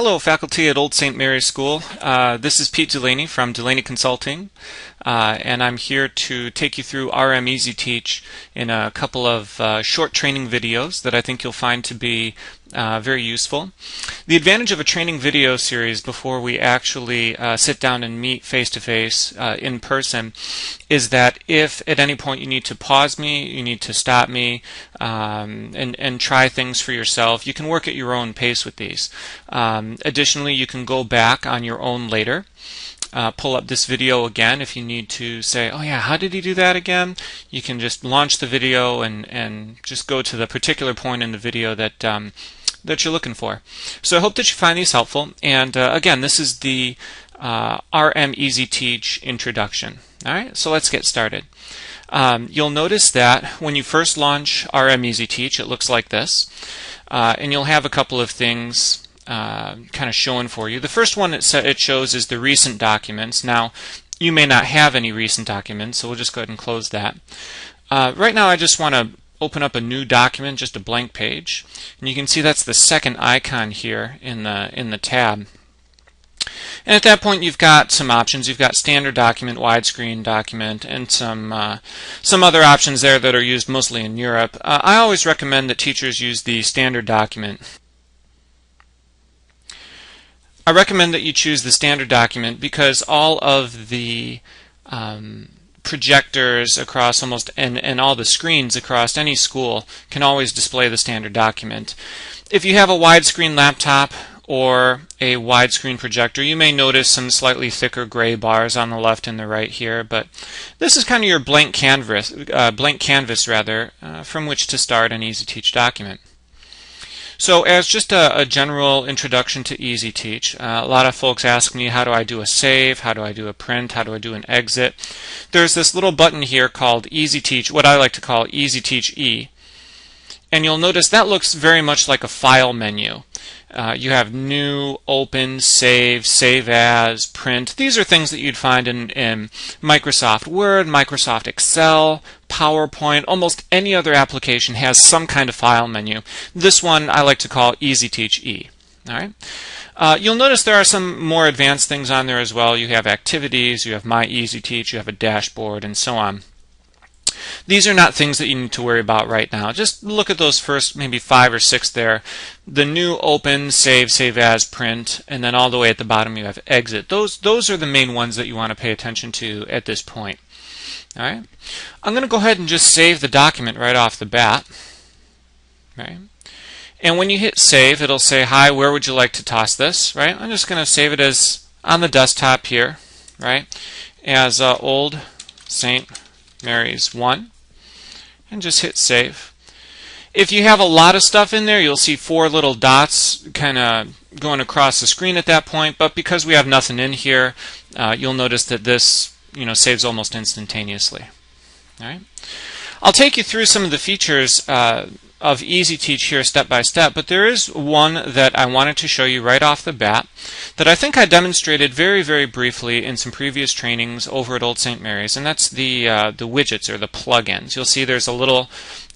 Hello, faculty at Old St.Mary School. This is Pete Delaney from Delaney Consulting, and I'm here to take you through RM Easiteach in a couple of short training videos that I think you'll find to be very useful. The advantage of a training video series before we actually sit down and meet face-to-face in person is that if at any point you need to pause me, you need to stop me, and try things for yourself, you can work at your own pace with these. Additionally, you can go back on your own later. Pull up this video again if you need to say, oh yeah, how did he do that again? You can just launch the video and just go to the particular point in the video that that you're looking for. So I hope that you find these helpful. And again, this is the RM Easiteach introduction. All right, so let's get started. You'll notice that when you first launch RM Easiteach, it looks like this, and you'll have a couple of things kind of showing for you. The first one it shows is the recent documents. Now, you may not have any recent documents, so we'll just go ahead and close that. Right now, I just want to open up a new document, just a blank page, and you can see that's the second icon here in the tab. And at that point, you've got some options. You've got standard document, widescreen document, and some other options there that are used mostly in Europe. I always recommend that teachers use the standard document. I recommend that you choose the standard document because all of the projectors across almost and all the screens across any school can always display the standard document. If you have a widescreen laptop or a widescreen projector, you may notice some slightly thicker gray bars on the left and the right here, but this is kind of your blank canvas from which to start an Easiteach document. So as just a general introduction to Easiteach, a lot of folks ask me, how do I do a save, how do I do a print, how do I do an exit? There's this little button here called Easiteach, what I like to call Easiteach E, and you'll notice that looks very much like a file menu. You have new, open, save, save as, print. These are things that you'd find in Microsoft Word, Microsoft Excel, PowerPoint. Almost any other application has some kind of file menu. This one I like to call Easiteach E. All right. You'll notice there are some more advanced things on there as well. You have activities, you have My Easiteach, you have a dashboard, and so on. These are not things that you need to worry about right now. Just look at those first maybe 5 or 6 there. The new, open, save, save as, print, and then all the way at the bottom you have exit. Those are the main ones that you want to pay attention to at this point. All right. I'm going to go ahead and just save the document right off the bat. Right. And when you hit save, it'll say, hi, where would you like to toss this? Right. I'm just going to save it as on the desktop here, right, as Old St.Mary's 1, and just hit save. If you have a lot of stuff in there, you'll see 4 little dots kind of going across the screen at that point, but because we have nothing in here, you'll notice that this saves almost instantaneously. All right. I'll take you through some of the features of Easiteach here step by step, but there is one that I wanted to show you right off the bat that I think I demonstrated very, very briefly in some previous trainings over at Old St. Mary's, and that's the widgets or the plugins. You'll see there's a little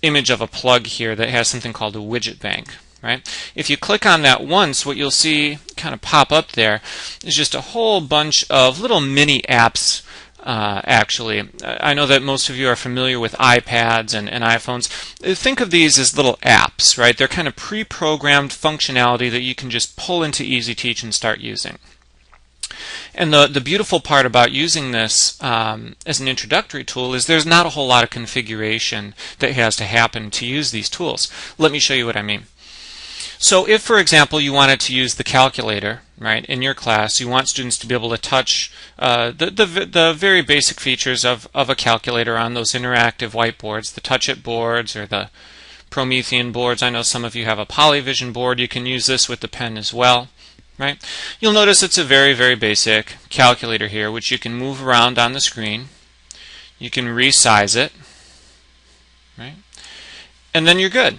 image of a plug here that has something called a widget bank. Right? If you click on that once, what you'll see kind of pop up there is just a whole bunch of little mini apps. Actually, I know that most of you are familiar with iPads and iPhones. Think of these as little apps, right? They're kind of pre-programmed functionality that you can just pull into Easiteach and start using. And the beautiful part about using this as an introductory tool is there's not a whole lot of configuration that has to happen to use these tools. Let me show you what I mean. So if, for example, you wanted to use the calculator, right, in your class, you want students to be able to touch the very basic features of a calculator on those interactive whiteboards, the Touch-It boards or the Promethean boards. I know some of you have a Polyvision board. You can use this with the pen as well, right? You'll notice it's a very, very basic calculator here, which you can move around on the screen. You can resize it, right? And then you're good.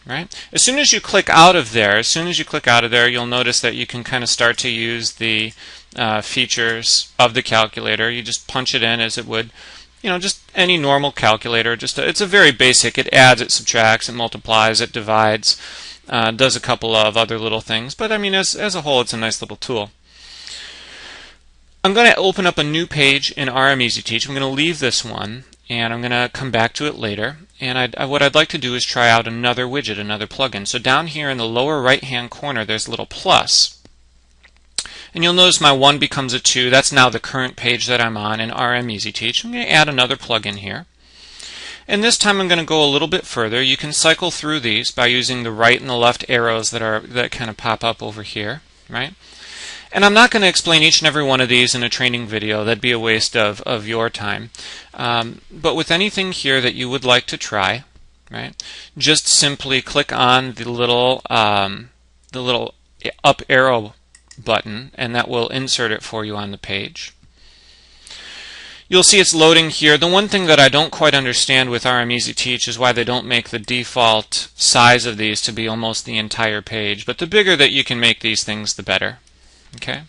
Right? As soon as you click out of there, you'll notice that you can kind of start to use the features of the calculator. You just punch it in as it would, just any normal calculator. It's a very basic. It adds, it subtracts, it multiplies, it divides. Does a couple of other little things, but I mean, as a whole, it's a nice little tool. I'm going to open up a new page in RM Easiteach. I'm going to leave this one, and I'm going to come back to it later. And what I'd like to do is try out another widget, another plugin. So down here in the lower right-hand corner, there's a little plus. And you'll notice my 1 becomes a 2. That's now the current page that I'm on in RM Easiteach. I'm going to add another plugin here. And this time I'm going to go a little bit further. You can cycle through these by using the right and the left arrows that kind of pop up over here, right? And I'm not going to explain each and every one of these in a training video. That'd be a waste of your time. But with anything here that you would like to try, right, just simply click on the little up arrow button, and that will insert it for you on the page. You'll see it's loading here. The one thing that I don't quite understand with RM Easiteach is why they don't make the default size of these to be almost the entire page. But the bigger that you can make these things, the better. Okay,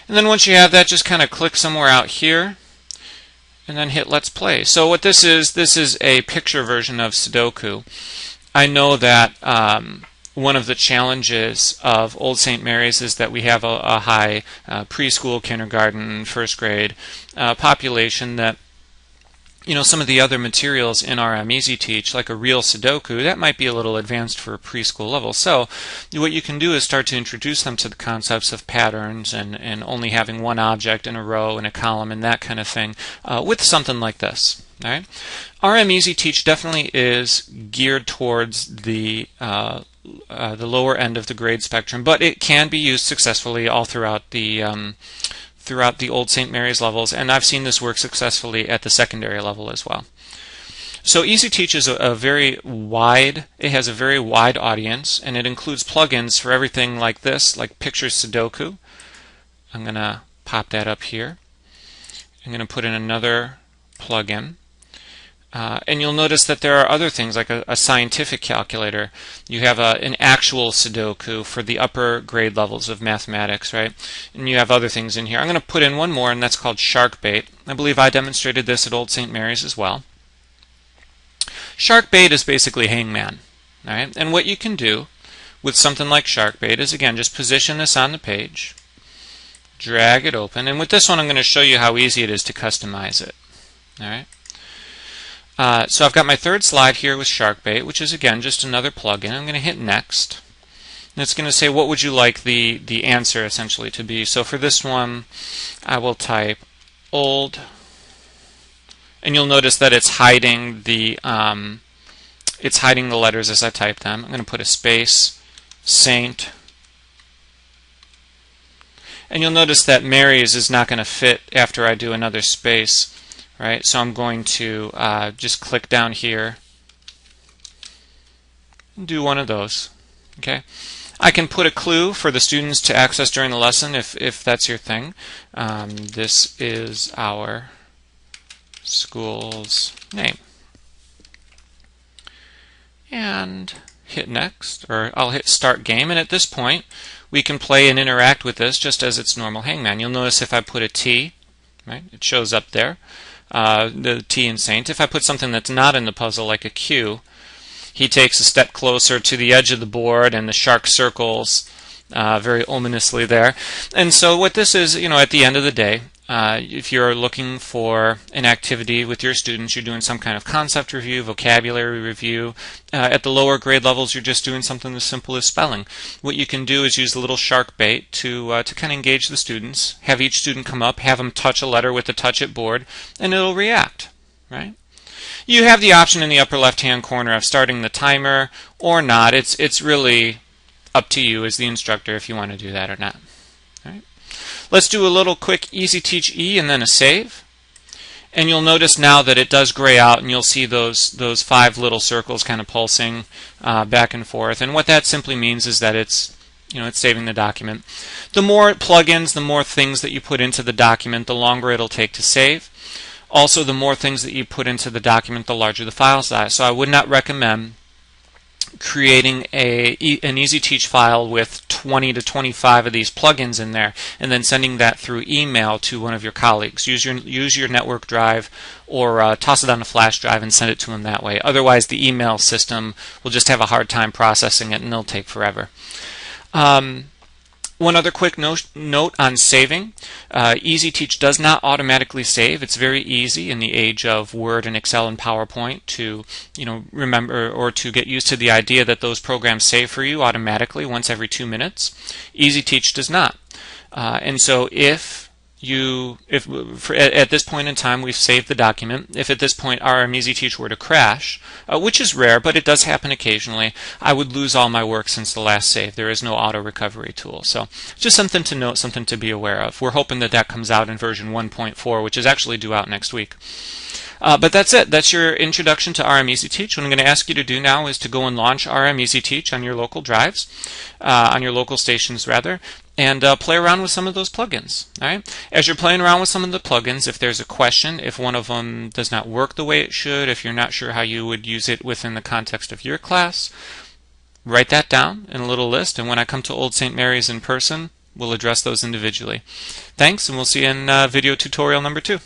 and then once you have that, just kind of click somewhere out here and then hit Let's Play. So what this is a picture version of Sudoku. I know that one of the challenges of Old St. Mary's is that we have a high preschool, kindergarten, first grade population that, you know, some of the other materials in RM Easiteach, like a real Sudoku, that might be a little advanced for a preschool level. So what you can do is start to introduce them to the concepts of patterns and only having one object in a row and a column and that kind of thing with something like this. All right? RM Easiteach definitely is geared towards the lower end of the grade spectrum, but it can be used successfully all throughout the Old St. Mary's levels, and I've seen this work successfully at the secondary level as well. So Easiteach is it has a very wide audience, and it includes plugins for everything like this, like Picture Sudoku. I'm going to pop that up here. I'm going to put in another plugin. And you'll notice that there are other things like a scientific calculator. You have an actual Sudoku for the upper grade levels of mathematics, right? And you have other things in here. I'm going to put in one more, and that's called Sharkbait. I believe I demonstrated this at Old St. Mary's as well. Sharkbait is basically Hangman, all right? And what you can do with something like Sharkbait is, again, just position this on the page, drag it open, and with this one I'm going to show you how easy it is to customize it, all right? So I've got my third slide here with Sharkbait, which is again just another plugin. I'm going to hit Next. And it's going to say what would you like the answer essentially to be. So for this one, I will type old, and you'll notice that it's hiding the letters as I type them. I'm going to put a space, Saint, and you'll notice that Mary's is not going to fit after I do another space. Right, so I'm going to just click down here and do one of those. Okay, I can put a clue for the students to access during the lesson if that's your thing. This is our school's name, and hit Next, or I'll hit Start Game. And at this point, we can play and interact with this just as its normal Hangman. You'll notice if I put a T, right, it shows up there. The T in Saint. If I put something that's not in the puzzle, like a Q, he takes a step closer to the edge of the board, and the shark circles very ominously there. And so what this is, you know, at the end of the day, if you're looking for an activity with your students, you're doing some kind of concept review, vocabulary review. At the lower grade levels, you're just doing something as simple as spelling. What you can do is use the little Sharkbait to kind of engage the students, have each student come up, have them touch a letter with the Touch It board, and it'll react, right? You have the option in the upper left-hand corner of starting the timer or not. It's really up to you as the instructor if you want to do that or not. All right? Let's do a little quick Easiteach E and then a save. And you'll notice now that it does gray out, and you'll see those 5 little circles kind of pulsing back and forth. And what that simply means is that it's saving the document. The more plugins, the more things that you put into the document, the longer it'll take to save. Also, the more things that you put into the document, the larger the file size. So I would not recommend creating an Easiteach file with 20 to 25 of these plugins in there, and then sending that through email to one of your colleagues. Use your network drive, or toss it on a flash drive and send it to them that way. Otherwise, the email system will just have a hard time processing it, and it'll take forever. One other quick note on saving. Easiteach does not automatically save. It's very easy in the age of Word and Excel and PowerPoint to remember or to get used to the idea that those programs save for you automatically once every 2 minutes. Easiteach does not. And so if at this point in time we've saved the document, if at this point RM Easiteach were to crash, which is rare, but it does happen occasionally, I would lose all my work since the last save. There is no auto recovery tool. So just something to note, something to be aware of. We're hoping that that comes out in version 1.4, which is actually due out next week. But that's it. That's your introduction to RM Easiteach. What I'm going to ask you to do now is to go and launch RM Easiteach on your local drives, on your local stations rather, and play around with some of those plugins. All right? As you're playing around with some of the plugins, if there's a question, if one of them does not work the way it should, if you're not sure how you would use it within the context of your class, write that down in a little list, and when I come to Old St. Mary's in person, we'll address those individually. Thanks, and we'll see you in video tutorial number 2.